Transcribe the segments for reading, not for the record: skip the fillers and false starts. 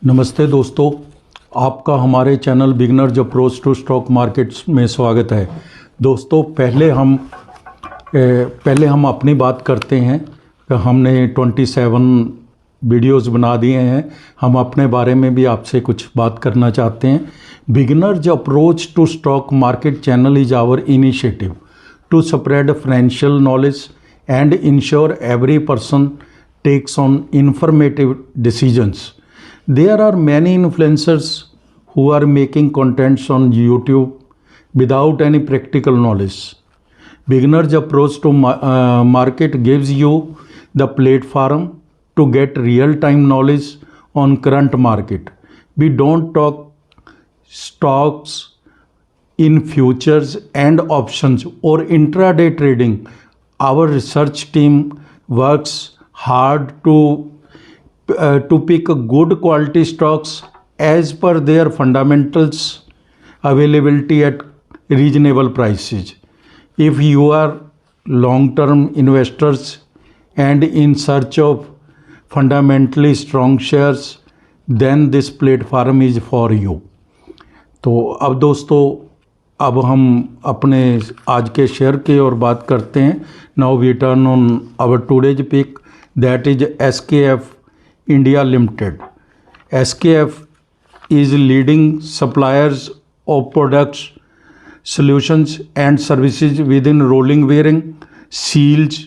नमस्ते दोस्तों, आपका हमारे channel beginners approach to stock markets में स्वागत है। दोस्तों पहले हम अपनी बात करते हैं कि हमने 27 वीडियोस बना दिए हैं। हम अपने बारे में भी आपसे कुछ बात करना चाहते हैं। Beginners approach to stock market channel is our initiative to spread financial knowledge and ensure every person takes on informative decisions. There are many influencers who are making contents on YouTube without any practical knowledge. Beginner's approach to market gives you the platform to get real-time knowledge on current market. We don't talk stocks in futures and options or intraday trading. Our research team works hard to pick good quality stocks as per their fundamentals, availability at reasonable prices. If you are long-term investors and in search of fundamentally strong shares, then this platform is for you. तो अब दोस्तों, अब हम अपने आज के share की ओर बात करते हैं। Now we turn on our today's pick, that is SKF India Limited. SKF is leading suppliers of products, solutions and services within rolling bearing, seals,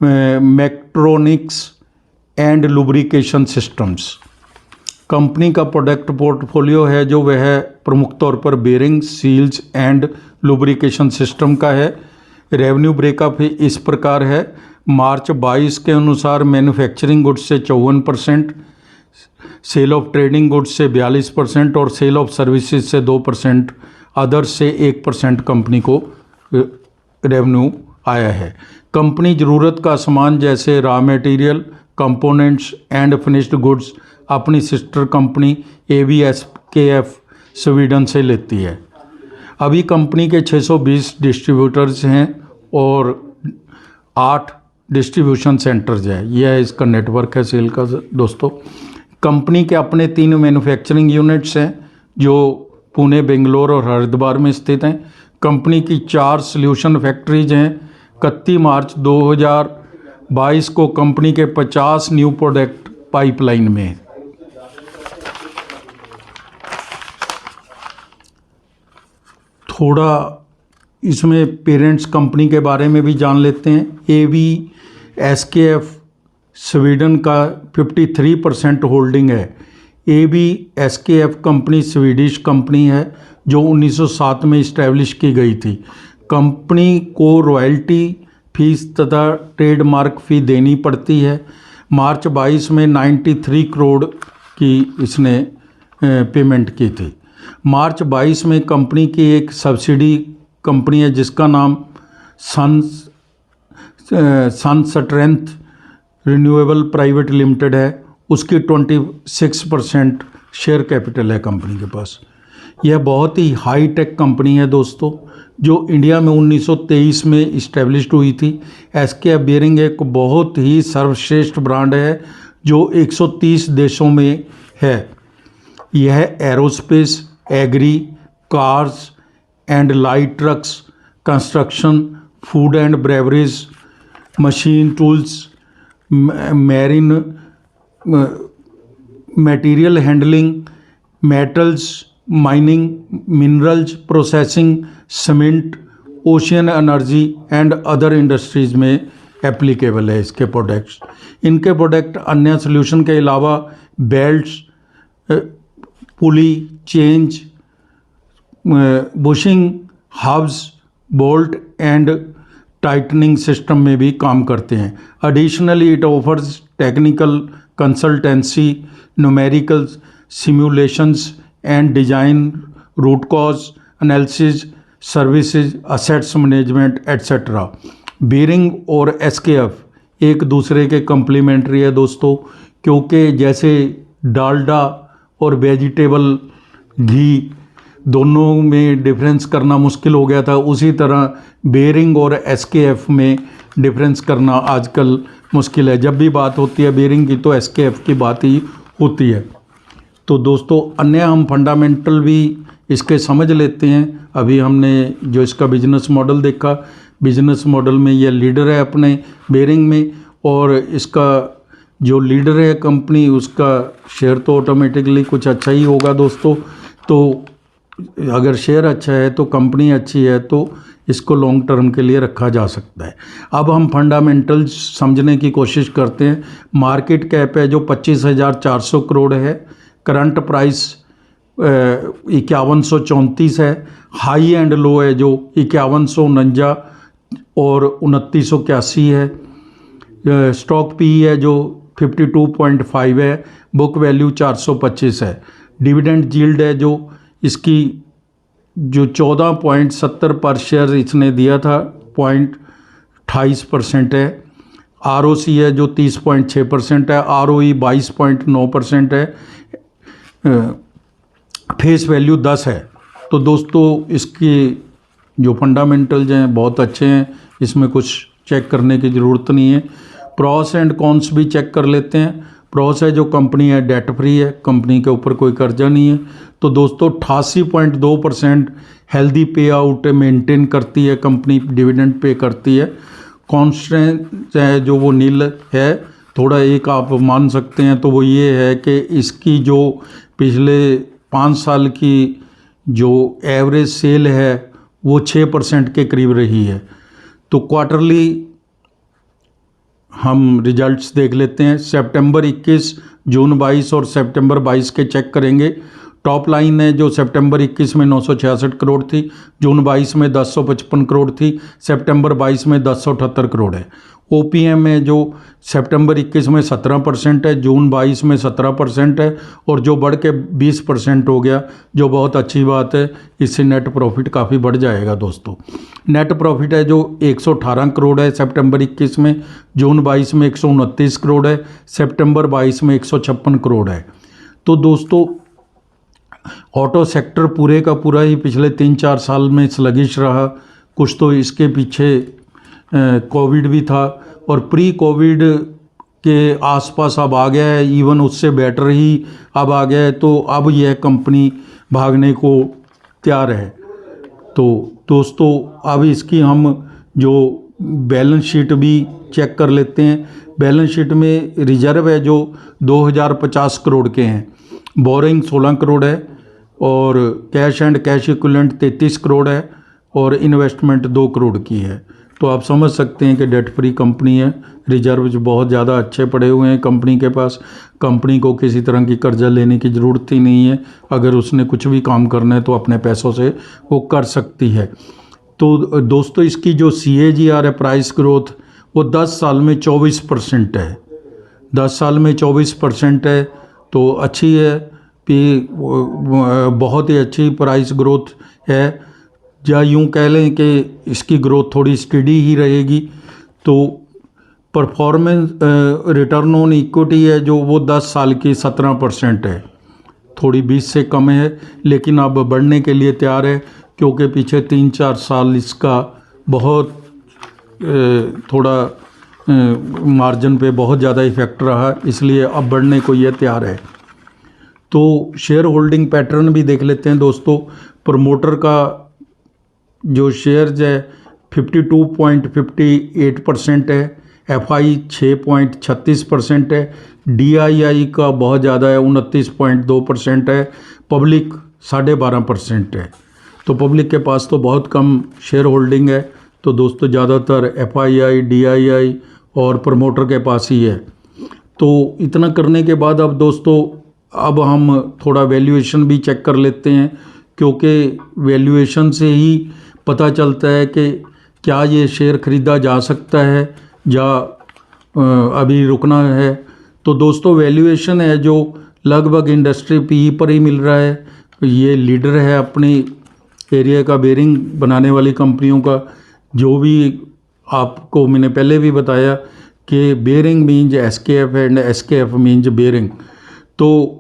mechatronics and lubrication systems. Company का product portfolio है जो वह प्रमुख तौर पर bearing, seals and lubrication system का है। Revenue breakup इस प्रकार है। मार्च 22 के अनुसार मैन्युफैक्चरिंग गुड्स से 54%, सेल ऑफ ट्रेडिंग गुड्स से 42% और सेल ऑफ सर्विसेज से 2%, अदर्स से 1% कंपनी को रेवेन्यू आया है। कंपनी ज़रूरत का सामान जैसे raw material, components and finished goods अपनी सिस्टर कंपनी ABSKF स्वीडन से लेती है। अभी कंपनी के 620 डिस्ट्रीब्यूटर्स हैं और 8 डिस्ट्रीब्यूशन सेंटर्स है। यह इसका नेटवर्क है सेल का। दोस्तों कंपनी के अपने 3 मैन्युफैक्चरिंग यूनिट्स हैं जो पुणे, बेंगलोर और हरिद्वार में स्थित हैं। कंपनी की 4 सॉल्यूशन फैक्ट्रीज हैं। 31 मार्च 2022 को कंपनी के 50 न्यू प्रोडक्ट पाइपलाइन में। थोड़ा इसमें पेरेंट्स कंपनी के बारे में भी जान लेते हैं। ABSKF स्वीडन का 53% होल्डिंग है। ABSKF कंपनी स्वीडिश कंपनी है जो 1907 में इस्टेब्लिश की गई थी। कंपनी को रॉयल्टी फीस तथा ट्रेडमार्क फ़ी देनी पड़ती है। मार्च 22 में 93 करोड़ की इसने पेमेंट की थी। मार्च 22 में कंपनी की एक सब्सिडी कंपनी है जिसका नाम सन स्ट्रेंथ रिन्यूएबल प्राइवेट लिमिटेड है। उसकी 26% शेयर कैपिटल है कंपनी के पास। यह बहुत ही हाई टेक कंपनी है दोस्तों, जो इंडिया में 1923 में इस्टेब्लिश्ड हुई थी। SKF बेयरिंग एक बहुत ही सर्वश्रेष्ठ ब्रांड है जो 130 देशों में है। यह aerospace, agri, cars and light trucks, construction, food and beverage, machine tools, marine material handling, metals, mining, minerals processing, cement, ocean energy and other industries में एप्लीकेबल है इसके प्रोडक्ट्स। इनके प्रोडक्ट अन्य सोल्यूशन के अलावा belts, pulley, chains, bushing, hubs, bolt and tightening system में भी काम करते हैं। Additionally it offers technical consultancy, numerical simulations and design, root cause analysis services, assets management etcetera. Bearing और SKF एक दूसरे के कम्प्लीमेंट्री है दोस्तों, क्योंकि जैसे डालडा और वेजिटेबल घी दोनों में डिफरेंस करना मुश्किल हो गया था, उसी तरह बेयरिंग और SKF में डिफरेंस करना आजकल मुश्किल है। जब भी बात होती है बेयरिंग की तो SKF की बात ही होती है। तो दोस्तों अन्य हम फंडामेंटल भी इसके समझ लेते हैं। अभी हमने जो इसका बिजनेस मॉडल देखा, बिजनेस मॉडल में ये लीडर है अपने बेरिंग में, और इसका जो लीडर है कंपनी, उसका शेयर तो ऑटोमेटिकली कुछ अच्छा ही होगा दोस्तों। तो अगर शेयर अच्छा है तो कंपनी अच्छी है, तो इसको लॉन्ग टर्म के लिए रखा जा सकता है। अब हम फंडामेंटल्स समझने की कोशिश करते हैं। मार्केट कैप है जो 25,400 करोड़ है, करंट प्राइस 5134 है, हाई एंड लो है जो 5149 और 2981 है, स्टॉक पी है जो 52.5 है, बुक वैल्यू 425 है, डिविडेंड यील्ड है जो इसकी जो 14.70 पर शेयर इसने दिया था 0.28% है, आरओसी है जो 30.6% है, आरओई 22.9% है, फेस वैल्यू 10 है। तो दोस्तों इसके जो फंडामेंटल्स हैं बहुत अच्छे हैं, इसमें कुछ चेक करने की ज़रूरत नहीं है। प्रॉस एंड कॉन्स भी चेक कर लेते हैं। प्रॉस है जो कंपनी है डेट फ्री है, कंपनी के ऊपर कोई कर्जा नहीं है। तो दोस्तों 88.2% हेल्दी पे आउट मेंटेन करती है कंपनी, डिविडेंड पे करती है। कॉन्स्टेंट है जो वो नील है, थोड़ा एक आप मान सकते हैं, तो वो ये है कि इसकी जो पिछले 5 साल की जो एवरेज सेल है वो 6% के करीब रही है। तो क्वार्टरली हम रिजल्ट्स देख लेते हैं। सितंबर 21, जून 22 और सितंबर 22 के चेक करेंगे। टॉप लाइन है जो सितंबर 21 में 966 करोड़ थी, जून 22 में 1055 करोड़ थी, सितंबर 22 में 1078 करोड़ है। ओपीएम है जो सितंबर 21 में 17% है, जून 22 में 17% है, और जो बढ़ के 20% हो गया, जो बहुत अच्छी बात है। इससे नेट प्रॉफिट काफ़ी बढ़ जाएगा दोस्तों। नेट प्रॉफिट है जो 118 करोड़ है सितंबर 21 में, जून 22 में 129 करोड़ है, सितंबर 22 में 156 करोड़ है। तो दोस्तों ऑटो सेक्टर पूरे का पूरा ही पिछले 3-4 साल में स्लगिश रहा। कुछ तो इसके पीछे कोविड भी था, और प्री कोविड के आसपास अब आ गया है, इवन उससे बेटर ही अब आ गया है। तो अब यह कंपनी भागने को तैयार है। तो दोस्तों अब इसकी हम जो बैलेंस शीट भी चेक कर लेते हैं। बैलेंस शीट में रिजर्व है जो 2050 करोड़ के हैं, बोरिंग 16 करोड़ है, और cash and cash equivalent 33 crore है, और इन्वेस्टमेंट 2 करोड़ की है। तो आप समझ सकते हैं कि डेट फ्री कंपनी है। रिजर्व बहुत ज़्यादा अच्छे पड़े हुए हैं कंपनी के पास। कंपनी को किसी तरह की कर्जा लेने की ज़रूरत ही नहीं है। अगर उसने कुछ भी काम करना है तो अपने पैसों से वो कर सकती है। तो दोस्तों इसकी जो CAGR है प्राइस ग्रोथ, वो 10 साल में 24% है। 10 साल में 24% है तो अच्छी है कि बहुत ही अच्छी प्राइस ग्रोथ है। या यूँ कह लें कि इसकी ग्रोथ थोड़ी स्टेडी ही रहेगी। तो परफॉर्मेंस रिटर्न ऑन इक्विटी है जो वो 10 साल की 17% है, थोड़ी 20 से कम है, लेकिन अब बढ़ने के लिए तैयार है, क्योंकि पीछे 3-4 साल इसका बहुत थोड़ा मार्जिन पे बहुत ज़्यादा इफेक्ट रहा, इसलिए अब बढ़ने को ये तैयार है। तो शेयर होल्डिंग पैटर्न भी देख लेते हैं दोस्तों। प्रमोटर का जो शेयर्स है 52.58% है, FI 6.36% है, DII का बहुत ज़्यादा है 29.2% है, पब्लिक 12.5% है। तो पब्लिक के पास तो बहुत कम शेयर होल्डिंग है। तो दोस्तों ज़्यादातर FII, DII और प्रमोटर के पास ही है। तो इतना करने के बाद अब दोस्तों अब हम थोड़ा वैल्यूएशन भी चेक कर लेते हैं, क्योंकि वैल्यूएशन से ही पता चलता है कि क्या ये शेयर ख़रीदा जा सकता है या अभी रुकना है। तो दोस्तों वैल्यूएशन है जो लगभग इंडस्ट्री PE पर ही मिल रहा है। ये लीडर है अपनी एरिया का, बेरिंग बनाने वाली कंपनियों का। जो भी आपको मैंने पहले भी बताया कि bearing means SKF and SKF means bearing. तो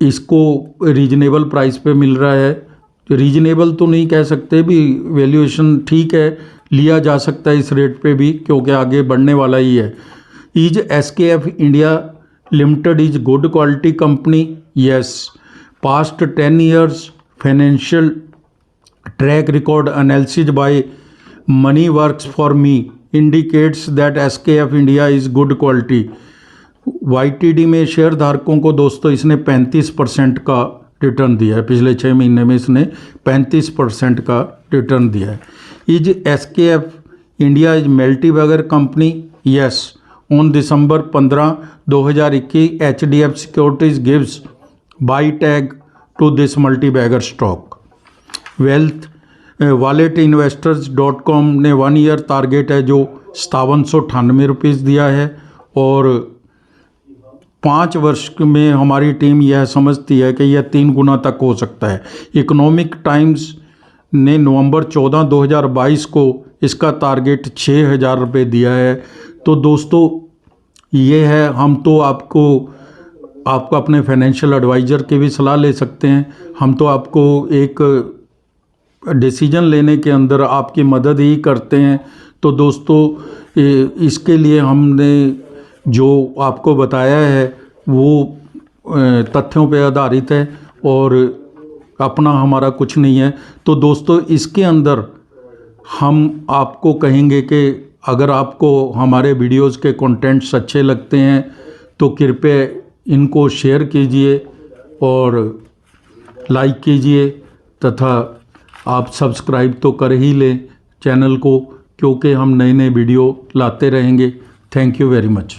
इसको रीजनेबल प्राइस पे मिल रहा है। रीजनेबल तो नहीं कह सकते भी, वैल्यूएशन ठीक है, लिया जा सकता है इस रेट पे भी, क्योंकि आगे बढ़ने वाला ही है। Is SKF India Limited is good quality company? Yes. Past 10 years financial track record analysis by Money Works for Me indicates that SKF India is good quality. YTD में शेयर धारकों को दोस्तों इसने 35% का रिटर्न दिया है। पिछले 6 महीने में इसने 35% का रिटर्न दिया है। Is SKF India is multibagger company? Yes. On December 15, 2021 HDFC securities gives buy tag to this multibagger stock. Wealth walletinvestors.com ने 1 ईयर टारगेट है जो 5798 रुपीज़ दिया है, और 5 वर्ष में हमारी टीम यह समझती है कि यह 3 गुना तक हो सकता है। इकोनॉमिक टाइम्स ने नवंबर 14, 2022 को इसका टारगेट 6000 रुपये दिया है। तो दोस्तों ये है, हम तो आपको अपने फाइनेंशियल एडवाइज़र की भी सलाह ले सकते हैं। हम तो आपको एक डिसीजन लेने के अंदर आपकी मदद ही करते हैं। तो दोस्तों इसके लिए हमने जो आपको बताया है वो तथ्यों पे आधारित है और अपना हमारा कुछ नहीं है। तो दोस्तों इसके अंदर हम आपको कहेंगे कि अगर आपको हमारे वीडियोस के कंटेंट्स अच्छे लगते हैं तो कृपया इनको शेयर कीजिए और लाइक कीजिए, तथा आप सब्सक्राइब तो कर ही लें चैनल को, क्योंकि हम नए नए वीडियो लाते रहेंगे। Thank you very much.